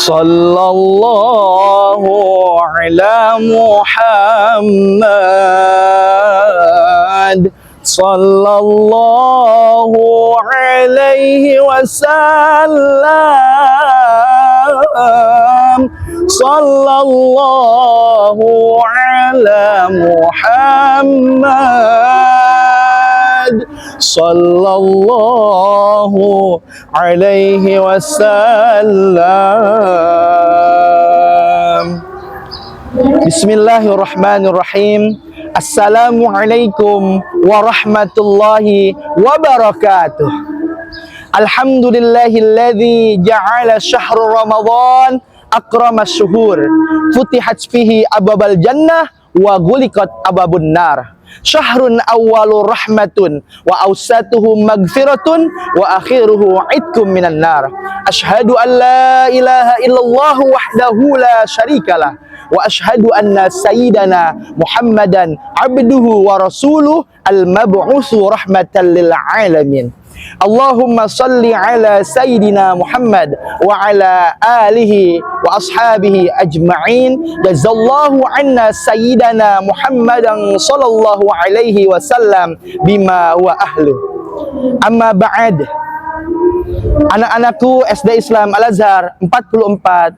Sallallahu ala Muhammad. Sallallahu alaihi wasallam. Sallallahu ala Muhammad. Sallallahu alaihi wasallam. Bismillahirrahmanirrahim. Assalamualaikum warahmatullahi wabarakatuh. Alhamdulillahilladzi ja'ala syahrul Ramadan akramas syuhur. Futihat fihi abwabal jannah wa ghuliqat abwabun nar. Syahrun awwalur rahmatun wa awsatuhu magfiratun wa akhiruhu itkum minan nar. Asyhadu an la ilaha illallah wahdahu la syarikalah wa asyhadu anna sayyidana Muhammadan abduhu wa rasuluh al-mab'utsu rahmatan lil alamin. Allahumma salli ala sayyidina Muhammad wa ala alihi wa ashabihi ajma'in. Jazallahu anna sayyidana Muhammadan sallallahu alaihi wasallam bima wa ahlu. Amma ba'd. Anak-anakku SD Islam Al-Azhar 44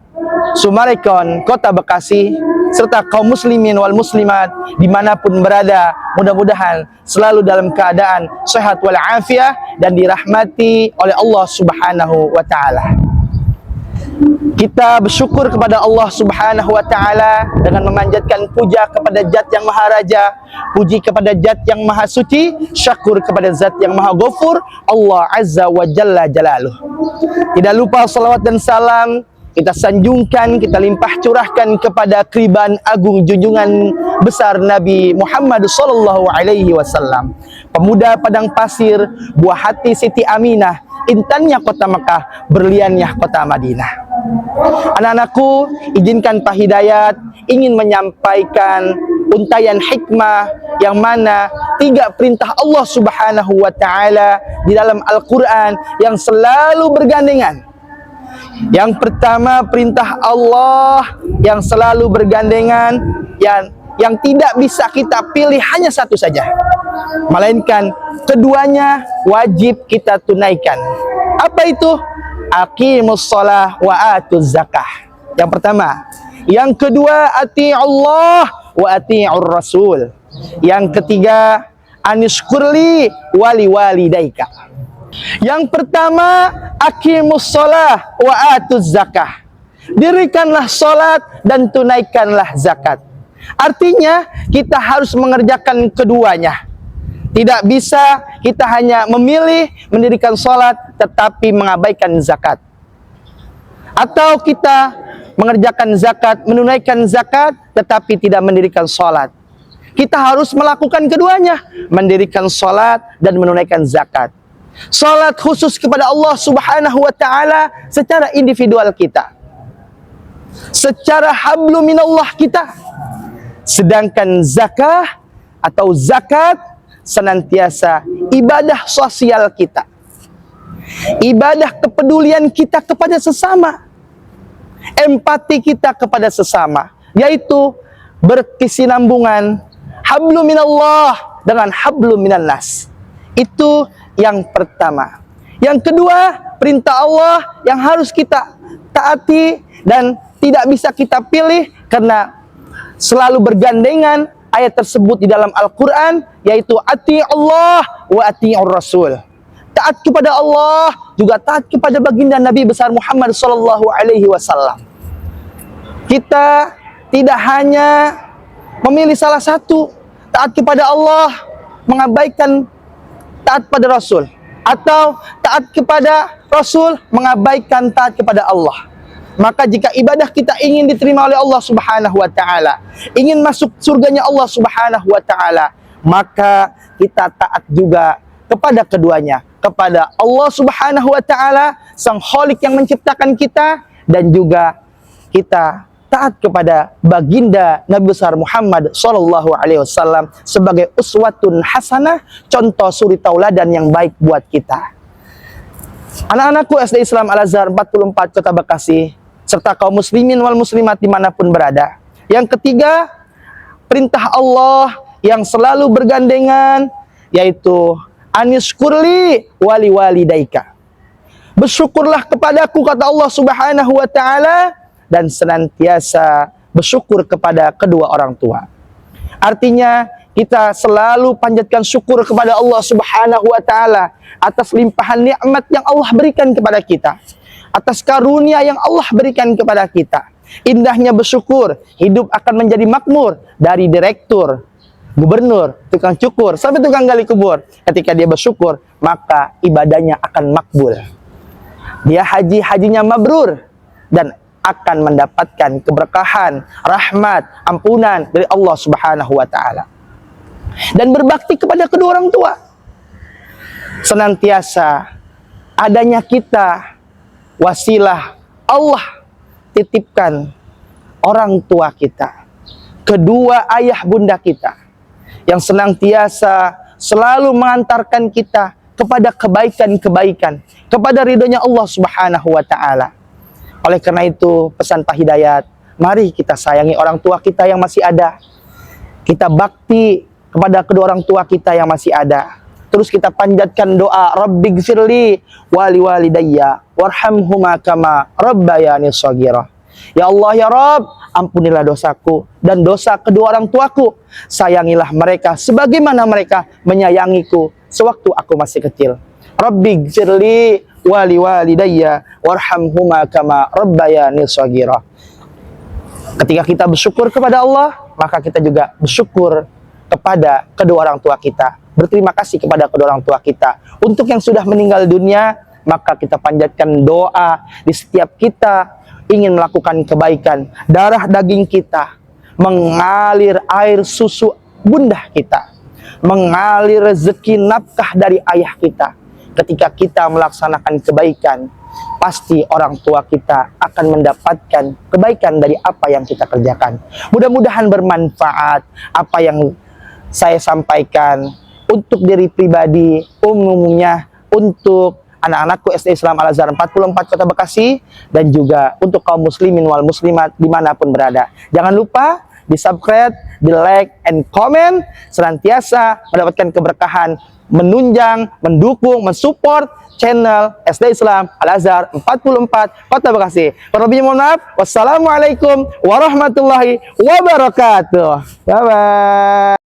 Sumarekon, Kota Bekasi, serta kaum muslimin wal muslimat dimanapun berada, mudah-mudahan selalu dalam keadaan sehat walafiat dan dirahmati oleh Allah Subhanahu wa Ta'ala. Kita bersyukur kepada Allah Subhanahu wa Ta'ala dengan memanjatkan puja kepada Zat yang Maha Raja, puji kepada Zat yang Maha Suci, syakur kepada Zat yang Maha Ghafur, Allah Azza wa Jalla Jalaluh. Tidak lupa salawat dan salam kita sanjungkan, kita limpah curahkan kepada keriban agung junjungan besar Nabi Muhammad sallallahu alaihi wasallam, pemuda padang pasir, buah hati Siti Aminah, intannya kota Mekah, berliannya kota Madinah. Anak-anakku, izinkan Pak Hidayat ingin menyampaikan untayan hikmah yang mana 3 perintah Allah Subhanahu wa Ta'ala di dalam Al-Quran yang selalu bergandengan. Yang pertama, perintah Allah yang selalu bergandengan, yang tidak bisa kita pilih hanya satu saja, melainkan keduanya wajib kita tunaikan. Apa itu? Aqimus shalah wa atuz zakah. Yang pertama. Yang kedua, ati'ullah wa ati'ur rasul. Yang ketiga, anishkurli wali walidaika. Yang pertama, aqimus shalah wa atuz zakah. Dirikanlah salat dan tunaikanlah zakat. Artinya kita harus mengerjakan keduanya. Tidak bisa kita hanya memilih mendirikan salat tetapi mengabaikan zakat. Atau kita mengerjakan zakat, menunaikan zakat tetapi tidak mendirikan salat. Kita harus melakukan keduanya, mendirikan salat dan menunaikan zakat. Salat khusus kepada Allah Subhanahu wa Ta'ala secara individual kita, secara hablum minallah kita. Sedangkan zakah atau zakat senantiasa ibadah sosial kita, ibadah kepedulian kita kepada sesama, empati kita kepada sesama, yaitu berkesinambungan hablum minallah dengan hablum minannas. Itu yang pertama. Yang kedua, perintah Allah yang harus kita taati dan tidak bisa kita pilih karena selalu bergandengan ayat tersebut di dalam Al-Quran, yaitu ati Allah wa ati'ur rasul. Taat kepada Allah, juga taat kepada baginda Nabi besar Muhammad sallallahu alaihi wasallam. Kita tidak hanya memilih salah satu, taat kepada Allah, mengabaikan taat pada Rasul, atau taat kepada Rasul, mengabaikan taat kepada Allah. Maka jika ibadah kita ingin diterima oleh Allah Subhanahu wa Ta'ala, ingin masuk surganya Allah Subhanahu wa Ta'ala, maka kita taat juga kepada keduanya, kepada Allah Subhanahu wa Ta'ala, Sang Khalik yang menciptakan kita, dan juga kita taat kepada baginda Nabi besar Muhammad sallallahu alaihi wasallam sebagai uswatun hasanah, contoh suri tauladan yang baik buat kita. Anak-anakku SD Islam Al-Azhar 44 Kota Bekasi, serta kaum muslimin wal muslimat dimanapun berada. Yang ketiga, perintah Allah yang selalu bergandengan, yaitu anishkurli wali walidaika. Bersyukurlah kepadaku, kata Allah Subhanahu wa ta'ala, dan senantiasa bersyukur kepada kedua orang tua. Artinya, kita selalu panjatkan syukur kepada Allah Subhanahu wa ta'ala atas limpahan nikmat yang Allah berikan kepada kita, atas karunia yang Allah berikan kepada kita. Indahnya bersyukur, hidup akan menjadi makmur, dari direktur, gubernur, tukang cukur, sampai tukang gali kubur. Ketika dia bersyukur, maka ibadahnya akan makbul. Dia hajinya mabrur dan akan mendapatkan keberkahan, rahmat, ampunan dari Allah Subhanahu wa ta'ala. Dan berbakti kepada kedua orang tua. Senantiasa adanya kita wasilah Allah titipkan orang tua kita, kedua ayah bunda kita, yang senantiasa selalu mengantarkan kita kepada kebaikan-kebaikan, kepada ridhonya Allah Subhanahu wa ta'ala. Oleh karena itu, pesan Pak Hidayat, mari kita sayangi orang tua kita yang masih ada. Kita bakti kepada kedua orang tua kita yang masih ada. Terus kita panjatkan doa, Rabbighfirli wali walidayya warhamhuma kama rabbayani shaghira. Ya Allah ya Rabb, ampunilah dosaku dan dosa kedua orang tuaku. Sayangilah mereka sebagaimana mereka menyayangiku sewaktu aku masih kecil. Rabbighfirli wali walidayya warhamhuma kama rabbayani shaghira. Ketika kita bersyukur kepada Allah, maka kita juga bersyukur kepada kedua orang tua kita. Berterima kasih kepada kedua orang tua kita. Untuk yang sudah meninggal dunia, maka kita panjatkan doa di setiap kita ingin melakukan kebaikan. Darah daging kita mengalir air susu bunda kita, mengalir rezeki nafkah dari ayah kita. Ketika kita melaksanakan kebaikan, pasti orang tua kita akan mendapatkan kebaikan dari apa yang kita kerjakan. Mudah-mudahan bermanfaat apa yang saya sampaikan untuk diri pribadi, umumnya untuk anak-anakku SD Islam Al-Azhar 44 Kota Bekasi, dan juga untuk kaum muslimin wal muslimat dimanapun berada. Jangan lupa di subscribe, di like, and comment, senantiasa mendapatkan keberkahan, menunjang, mendukung, mensupport channel SD Islam Al-Azhar 44 Kota Bekasi. Kurang mohon maaf. Wassalamualaikum warahmatullahi wabarakatuh. Bye-bye.